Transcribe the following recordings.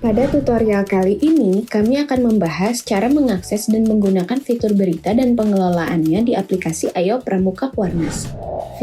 Pada tutorial kali ini, kami akan membahas cara mengakses dan menggunakan fitur berita dan pengelolaannya di aplikasi Ayo Pramuka Kuarnas.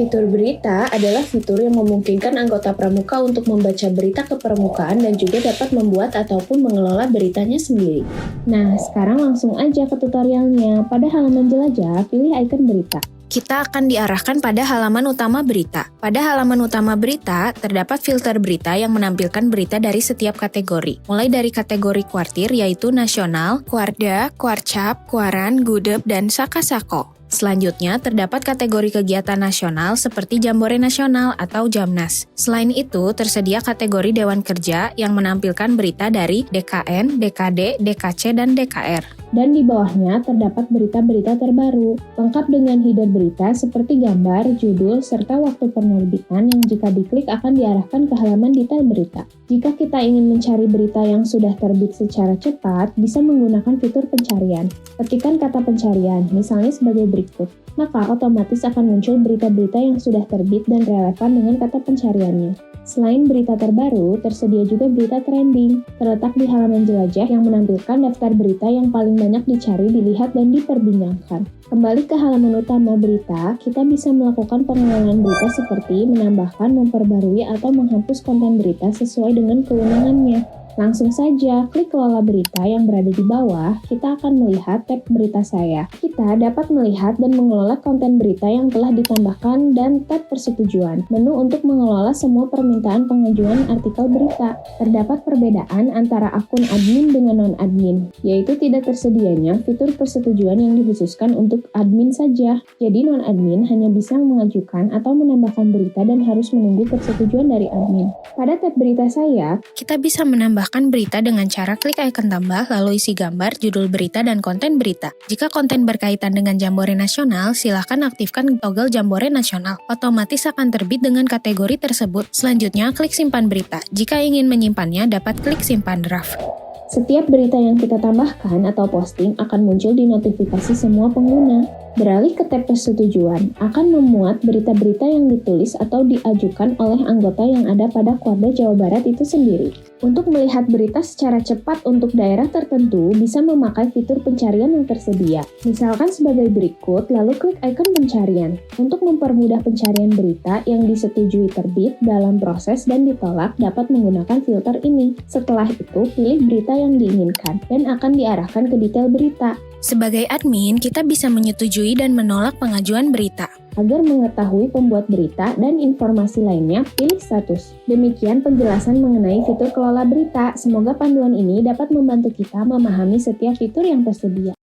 Fitur berita adalah fitur yang memungkinkan anggota pramuka untuk membaca berita ke permukaan dan juga dapat membuat ataupun mengelola beritanya sendiri. Nah, sekarang langsung aja ke tutorialnya. Pada halaman jelajah, pilih icon berita. Kita akan diarahkan pada halaman utama berita. Pada halaman utama berita, terdapat filter berita yang menampilkan berita dari setiap kategori. Mulai dari kategori kuartir yaitu nasional, kuarda, kuarcap, kuaran, gudeg, dan saka-sako. Selanjutnya, terdapat kategori kegiatan nasional seperti Jambore Nasional atau Jamnas. Selain itu, tersedia kategori Dewan Kerja yang menampilkan berita dari DKN, DKD, DKC, dan DKR. Dan di bawahnya terdapat berita-berita terbaru, lengkap dengan header berita seperti gambar, judul, serta waktu penerbitan yang jika diklik akan diarahkan ke halaman detail berita. Jika kita ingin mencari berita yang sudah terbit secara cepat, bisa menggunakan fitur pencarian. Ketikkan kata pencarian, misalnya sebagai berikut. Maka otomatis akan muncul berita-berita yang sudah terbit dan relevan dengan kata pencariannya. Selain berita terbaru, tersedia juga berita trending, terletak di halaman jelajah yang menampilkan daftar berita yang paling banyak dicari, dilihat, dan diperbincangkan. Kembali ke halaman utama berita, kita bisa melakukan pengelolaan berita seperti menambahkan, memperbarui, atau menghapus konten berita sesuai dengan kewenangannya. Langsung saja, klik kelola berita yang berada di bawah, kita akan melihat tab berita saya. Kita dapat melihat dan mengelola konten berita yang telah ditambahkan dan tab persetujuan. Menu untuk mengelola semua permintaan pengajuan artikel berita. Terdapat perbedaan antara akun admin dengan non-admin, yaitu tidak tersedianya fitur persetujuan yang dikhususkan untuk admin saja. Jadi non-admin hanya bisa mengajukan atau menambahkan berita dan harus menunggu persetujuan dari admin. Pada tab berita saya, kita bisa menambahkan berita dengan cara klik icon tambah, lalu isi gambar, judul berita, dan konten berita. Jika konten berkaitan dengan Jambore Nasional, silakan aktifkan toggle Jambore Nasional. Otomatis akan terbit dengan kategori tersebut. Selanjutnya, klik simpan berita. Jika ingin menyimpannya, dapat klik simpan draft. Setiap berita yang kita tambahkan atau posting akan muncul di notifikasi semua pengguna. Beralih ke tab persetujuan, akan memuat berita-berita yang ditulis atau diajukan oleh anggota yang ada pada Kuarda Jawa Barat itu sendiri. Untuk melihat berita secara cepat untuk daerah tertentu, bisa memakai fitur pencarian yang tersedia. Misalkan sebagai berikut, lalu klik ikon pencarian. Untuk mempermudah pencarian berita yang disetujui terbit dalam proses dan ditolak, dapat menggunakan filter ini. Setelah itu, pilih berita yang diinginkan dan akan diarahkan ke detail berita. Sebagai admin, kita bisa menyetujui dan menolak pengajuan berita. Agar mengetahui pembuat berita dan informasi lainnya, pilih status. Demikian penjelasan mengenai fitur kelola berita. Semoga panduan ini dapat membantu kita memahami setiap fitur yang tersedia.